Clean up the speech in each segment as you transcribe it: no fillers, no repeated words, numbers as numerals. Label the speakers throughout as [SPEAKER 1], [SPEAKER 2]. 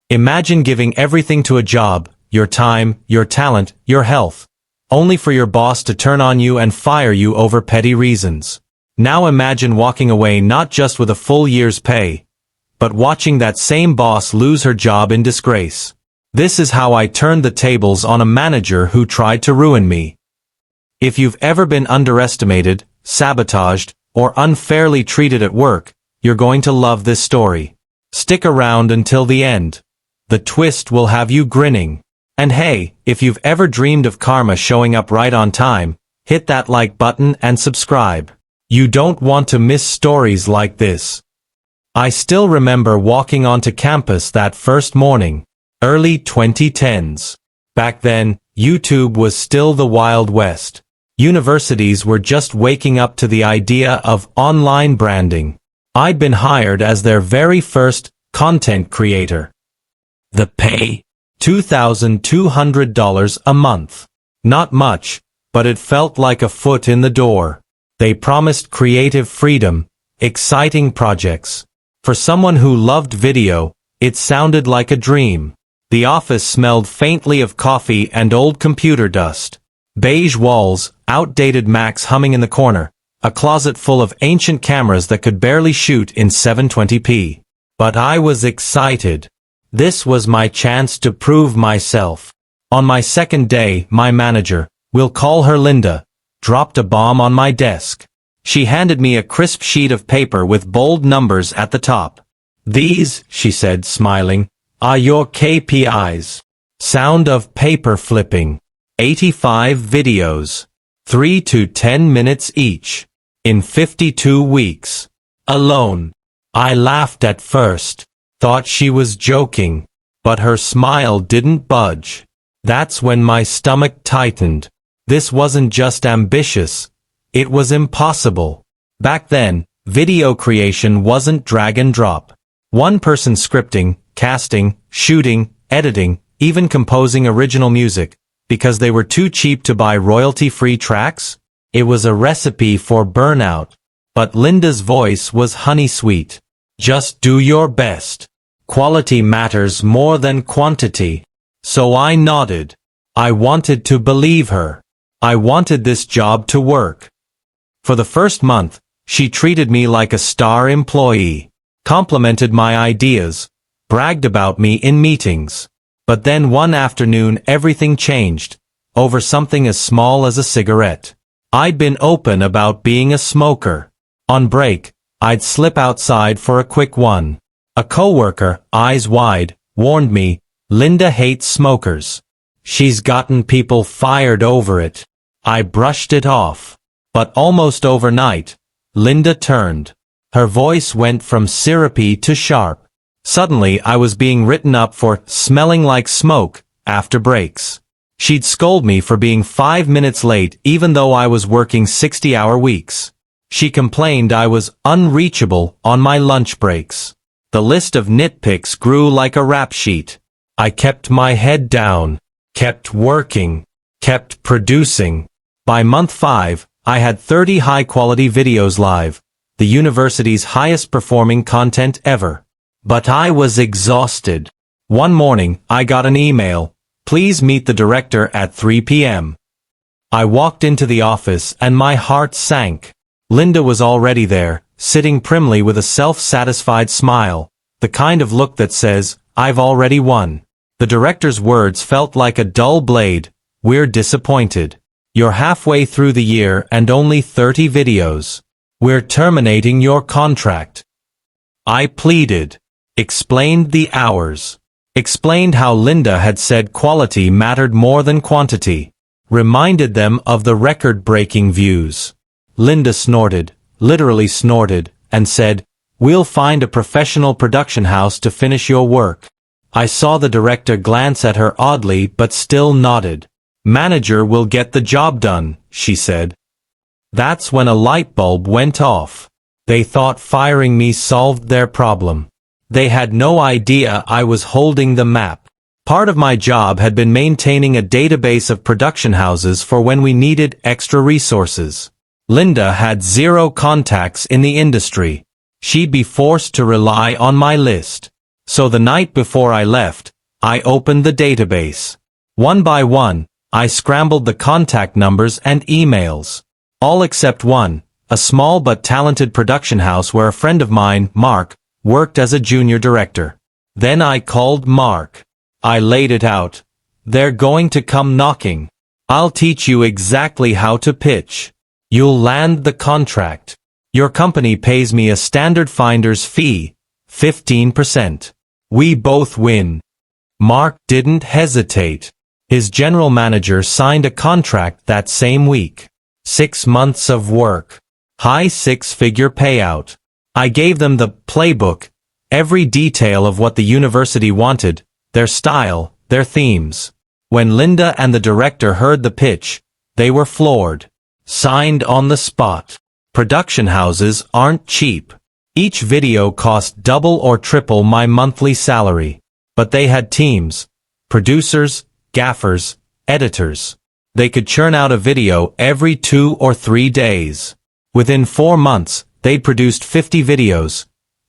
[SPEAKER 1] Imagine giving everything to a job, your time, your talent, your health, only for your boss to turn on you and fire you over petty reasons. Now imagine walking away not just with a full year's pay, but watching that same boss lose her job in disgrace. This is how I turned the tables on a manager who tried to ruin me. If you've ever been underestimated, sabotaged, or unfairly treated at work, you're going to love this story. Stick around until the end. The twist will have you grinning. And hey, if you've ever dreamed of karma showing up right on time, hit that like button and subscribe. You don't want to miss stories like this. I still remember walking onto campus that first morning, early 2010s. Back then, YouTube was still the Wild West. Universities were just waking up to the idea of online branding. I'd been hired as their very first content creator. The pay? $2,200 a month. Not much, but it felt like a foot in the door. They promised creative freedom, exciting projects. For someone who loved video, it sounded like a dream. The office smelled faintly of coffee and old computer dust. Beige walls, outdated Macs humming in the corner, a closet full of ancient cameras that could barely shoot in 720p. But I was excited. This was my chance to prove myself. On my second day, my manager, we'll call her Linda, dropped a bomb on my desk. She handed me a crisp sheet of paper with bold numbers at the top. "These," she said, smiling, "are your KPIs. Sound of paper flipping. 85 videos. 3 to 10 minutes each. In 52 weeks. Alone." I laughed at first. Thought she was joking. But her smile didn't budge. That's when my stomach tightened. This wasn't just ambitious. It was impossible. Back then, video creation wasn't drag and drop. One person scripting, casting, shooting, editing, even composing original music, because they were too cheap to buy royalty-free tracks? It was a recipe for burnout. But Linda's voice was honey-sweet. Just do your best. Quality matters more than quantity. So I nodded. I wanted to believe her. I wanted this job to work. For the first month, she treated me like a star employee, complimented my ideas, bragged about me in meetings. But then one afternoon everything changed, over something as small as a cigarette. I'd been open about being a smoker. On break, I'd slip outside for a quick one. A coworker, eyes wide, warned me, "Linda hates smokers. She's gotten people fired over it." I brushed it off. But almost overnight, Linda turned. Her voice went from syrupy to sharp. Suddenly I was being written up for smelling like smoke after breaks. She'd scold me for being 5 minutes late even though I was working 60-hour weeks. She complained I was unreachable on my lunch breaks. The list of nitpicks grew like a rap sheet. I kept my head down, kept working, kept producing. By month 5, I had 30 high-quality videos live, the university's highest-performing content ever. But I was exhausted. One morning, I got an email, "Please meet the director at 3 p.m. I walked into the office and my heart sank. Linda was already there, sitting primly with a self-satisfied smile, the kind of look that says, "I've already won." The director's words felt like a dull blade, "We're disappointed. You're halfway through the year and only 30 videos. We're terminating your contract." I pleaded, explained the hours, explained how Linda had said quality mattered more than quantity, reminded them of the record-breaking views. Linda snorted, literally snorted, and said, "We'll find a professional production house to finish your work." I saw the director glance at her oddly but still nodded. "Manager will get the job done," she said. That's when a light bulb went off. They thought firing me solved their problem. They had no idea I was holding the map. Part of my job had been maintaining a database of production houses for when we needed extra resources. Linda had 0 contacts in the industry. She'd be forced to rely on my list. So the night before I left, I opened the database. One by one, I scrambled the contact numbers and emails. All except one, a small but talented production house where a friend of mine, Mark, worked as a junior director. Then I called Mark. I laid it out. They're going to come knocking. I'll teach you exactly how to pitch. You'll land the contract. Your company pays me a standard finder's fee, 15%. We both win. Mark didn't hesitate. His general manager signed a contract that same week. 6 months of work. High six-figure payout. I gave them the playbook, every detail of what the university wanted, their style, their themes. When Linda and the director heard the pitch, they were floored. Signed on the spot. Production houses aren't cheap. Each video cost double or triple my monthly salary. But they had teams. Producers, gaffers, editors. They could churn out a video every 2 or 3 days. Within 4 months, they'd produced 50 videos,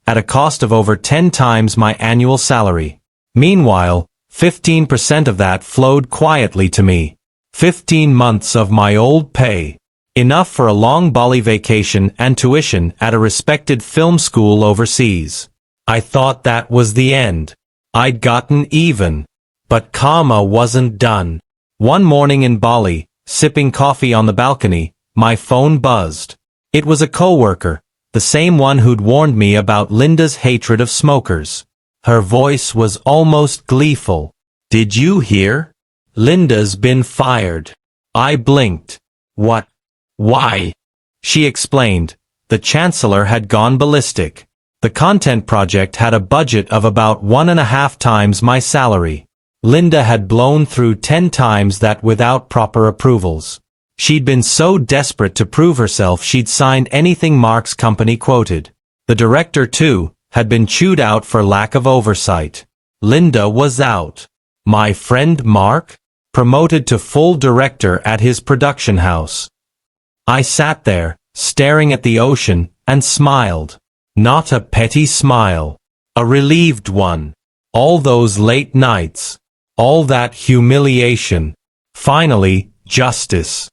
[SPEAKER 1] at a cost of over 10 times my annual salary. Meanwhile, 15% of that flowed quietly to me. 15 months of my old pay. Enough for a long Bali vacation and tuition at a respected film school overseas. I thought that was the end. I'd gotten even. But karma wasn't done. One morning in Bali, sipping coffee on the balcony, my phone buzzed. It was a coworker, the same one who'd warned me about Linda's hatred of smokers. Her voice was almost gleeful. Did you hear? Linda's been fired. I blinked. What? Why? She explained. The chancellor had gone ballistic. The content project had a budget of about 1.5 times my salary. Linda had blown through 10 times that without proper approvals. She'd been so desperate to prove herself she'd signed anything Mark's company quoted. The director, too, had been chewed out for lack of oversight. Linda was out. My friend Mark? Promoted to full director at his production house. I sat there, staring at the ocean, and smiled. Not a petty smile. A relieved one. All those late nights. All that humiliation. Finally, justice.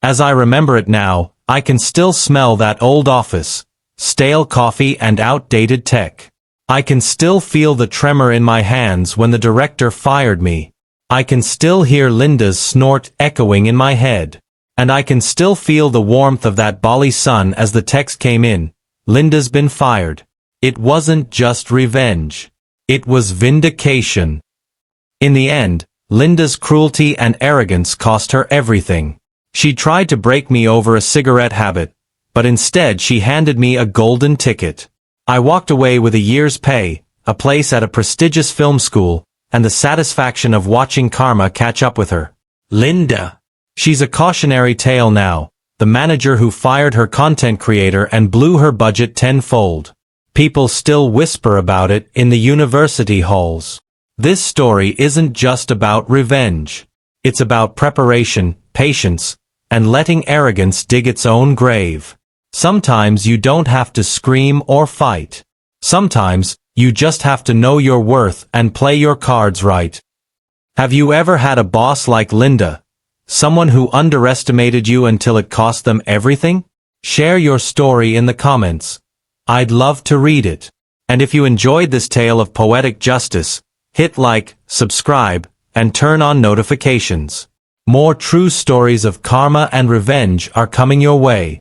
[SPEAKER 1] As I remember it now, I can still smell that old office, stale coffee and outdated tech. I can still feel the tremor in my hands when the director fired me. I can still hear Linda's snort echoing in my head. And I can still feel the warmth of that Bali sun as the text came in. Linda's been fired. It wasn't just revenge. It was vindication. In the end, Linda's cruelty and arrogance cost her everything. She tried to break me over a cigarette habit, but instead she handed me a golden ticket. I walked away with a year's pay, a place at a prestigious film school, and the satisfaction of watching karma catch up with her. Linda. She's a cautionary tale now, the manager who fired her content creator and blew her budget tenfold. People still whisper about it in the university halls. This story isn't just about revenge. It's about preparation, patience, and letting arrogance dig its own grave. Sometimes you don't have to scream or fight. Sometimes, you just have to know your worth and play your cards right. Have you ever had a boss like Linda? Someone who underestimated you until it cost them everything? Share your story in the comments. I'd love to read it. And if you enjoyed this tale of poetic justice, hit like, subscribe, and turn on notifications. More true stories of karma and revenge are coming your way.